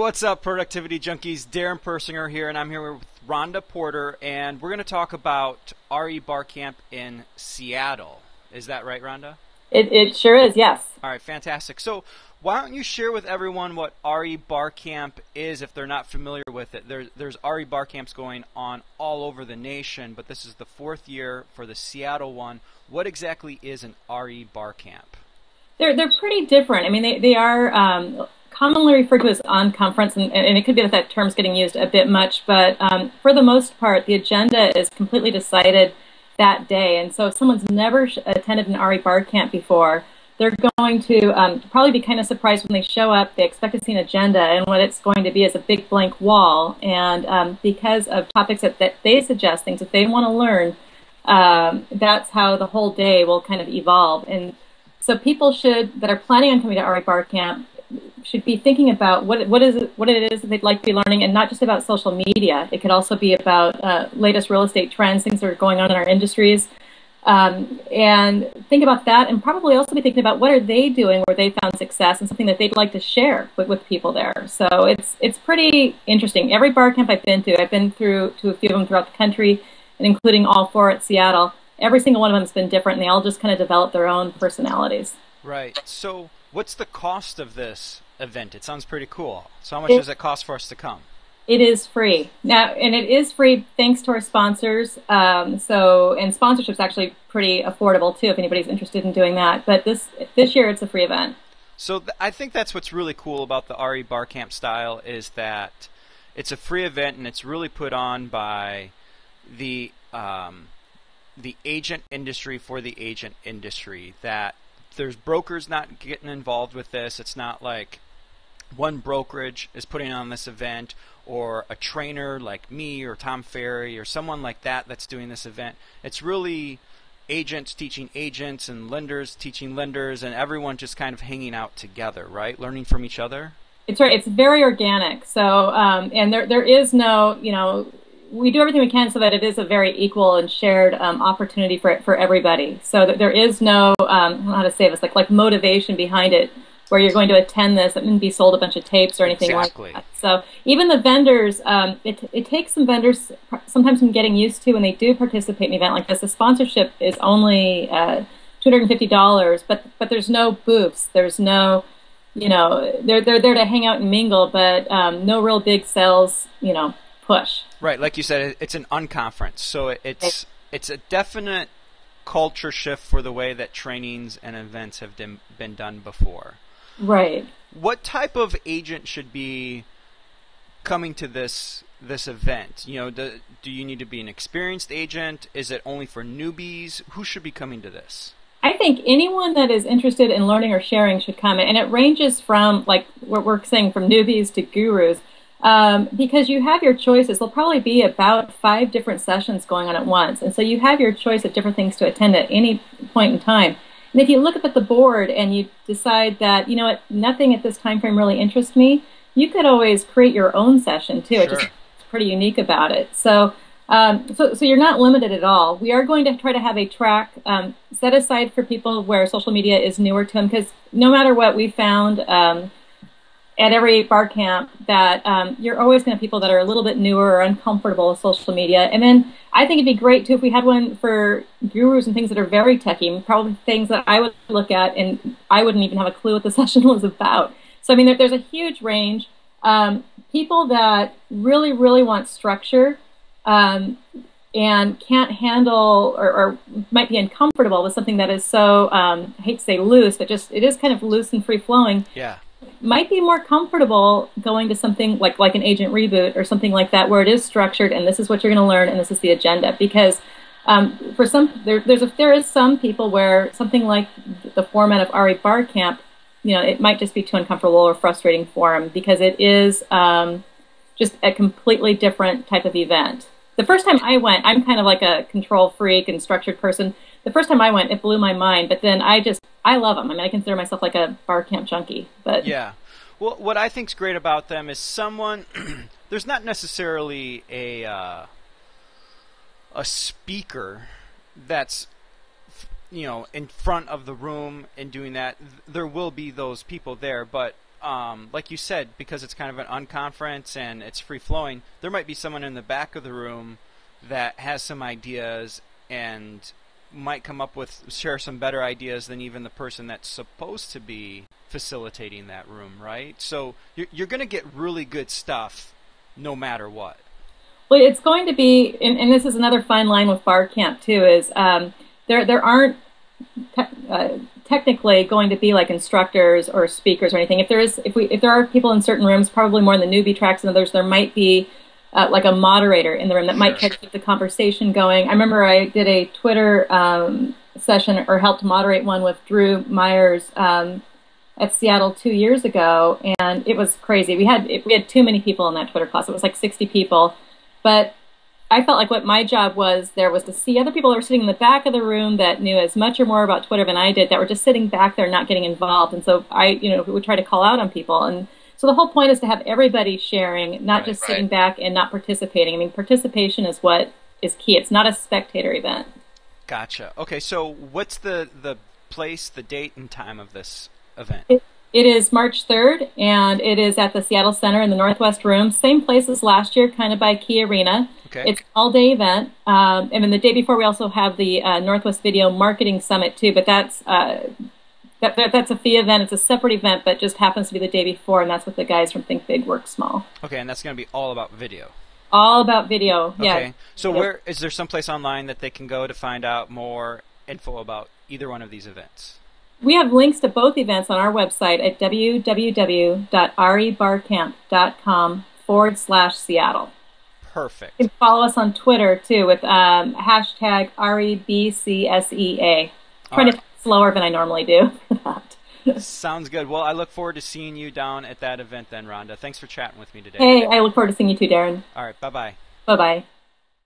what's up, Productivity Junkies? Darren Persinger here, and I'm here with Rhonda Porter, and we're going to talk about REBar Camp in Seattle. Is that right, Rhonda? It sure is, yes. All right, fantastic. So why don't you share with everyone what REBar Camp is if they're not familiar with it? There's REBar Camps going on all over the nation, but this is the fourth year for the Seattle one. What exactly is an REBar Camp? They're pretty different. I mean, they are commonly referred to as on-conference, and it could be that term's getting used a bit much, but for the most part, the agenda is completely decided that day. And so if someone's never attended an REBar Camp before, they're going to probably be kind of surprised when they show up. They expect to see an agenda, and what it's going to be is a big blank wall. And because of topics that they suggest, things that they want to learn, that's how the whole day will kind of evolve. And so people that are planning on coming to REBar Camp should be thinking about what it is that they'd like to be learning, and not just about social media. It could also be about latest real estate trends, things that are going on in our industries, and think about that, and probably also be thinking about what are they doing where they found success and something that they'd like to share with people there. So it's pretty interesting. Every bar camp I've been to a few of them throughout the country, and including all four at Seattle. Every single one of them has been different, and they all just kind of develop their own personalities. Right. So what's the cost of this event? It sounds pretty cool. So how much does it cost for us to come? It is free now, and it is free thanks to our sponsors. And sponsorship's actually pretty affordable too, if anybody's interested in doing that. But this year, it's a free event. So I think that's what's really cool about the REBar Camp style, is that it's a free event, and it's really put on by the agent industry for the agent industry. That there's brokers not getting involved with this. It's not like one brokerage is putting on this event, or a trainer like me or Tom Ferry or someone like that that's doing this event. It's really agents teaching agents and lenders teaching lenders, and everyone just kind of hanging out together, right? Learning from each other. It's right. It's very organic. So, and there is no, we do everything we can so that it is a very equal and shared opportunity for everybody. So that there is no, I don't know how to say this, like motivation behind it, where you're going to attend this and be sold a bunch of tapes or anything like that. So even the vendors, it takes some vendors sometimes some getting used to when they do participate in an event like this. The sponsorship is only $250, but there's no booths. There's no, they're there to hang out and mingle, but no real big sales, push. Right, like you said, it's an unconference, so it's a definite culture shift for the way that trainings and events have been done before. Right. What type of agent should be coming to this event? Do you need to be an experienced agent? Is it only for newbies? Who should be coming to this? I think anyone that is interested in learning or sharing should come, and it ranges from, like what we're saying, from newbies to gurus. Because you have your choices. There'll probably be about 5 different sessions going on at once. And so you have your choice of different things to attend at any point in time. And if you look up at the board and you decide that, nothing at this time frame really interests me, you could always create your own session too. Sure. It's pretty unique about it. So you're not limited at all. We are going to try to have a track set aside for people where social media is newer to them, because no matter what, we found at every bar camp that you're always going to have people that are a little bit newer or uncomfortable with social media. And then I think it'd be great too if we had one for gurus and things that are very techy, probably things that I would look at and I wouldn't even have a clue what the session was about. So I mean, there's a huge range. People that really, really want structure and can't handle or might be uncomfortable with something that is so, I hate to say loose, but it is kind of loose and free flowing. Yeah. Might be more comfortable going to something like an agent reboot or something like that, where it is structured and this is what you're going to learn and this is the agenda. Because for some, there is some people where something like the format of REBar Camp, it might just be too uncomfortable or frustrating for them, because it is just a completely different type of event. The first time I went, I'm kind of like a control freak and structured person. The first time I went, it blew my mind, but then I love them. I mean, I consider myself like a bar camp junkie. But yeah. Well, what I think's great about them is there's not necessarily a speaker that's in front of the room and doing that. There will be those people there, but like you said, because it's kind of an unconference and it's free flowing, there might be someone in the back of the room that has some ideas and might come up with share some better ideas than even the person that's supposed to be facilitating that room, right? So you're going to get really good stuff no matter what. Well, it's going to be, and this is another fine line with Bar Camp too, is there aren't technically going to be like instructors or speakers or anything. If there are people in certain rooms, probably more in the newbie tracks and others, there might be like a moderator in the room that might try to keep the conversation going. I remember I did a Twitter session or helped moderate one with Drew Myers at Seattle 2 years ago, and it was crazy. We had too many people in that Twitter class. It was like 60 people, but I felt like what my job was there was to see other people that were sitting in the back of the room that knew as much or more about Twitter than I did, that were just sitting back there not getting involved. And so I would try to call out on people. And so the whole point is to have everybody sharing, not just sitting back and not participating. I mean, participation is what is key. It's not a spectator event. Gotcha. Okay, so what's the place, the date, and time of this event? It is March 3rd, and it is at the Seattle Center in the Northwest Room. Same place as last year, kind of by Key Arena. Okay. It's an all-day event. And then the day before, we also have the Northwest Video Marketing Summit, too. But that's a fee event. It's a separate event, but just happens to be the day before, and that's with the guys from Think Big, Work Small. Okay, and that's going to be all about video. All about video, yeah. Okay, so where is there someplace online that they can go to find out more info about either one of these events? We have links to both events on our website at www.rebarcamp.com/Seattle. Perfect. You can follow us on Twitter, too, with hashtag REBCSEA. Trying to slower than I normally do for that. Sounds good. Well, I look forward to seeing you down at that event then, Rhonda. Thanks for chatting with me today. Hey, I look forward to seeing you too, Darren. All right, bye-bye. Bye-bye.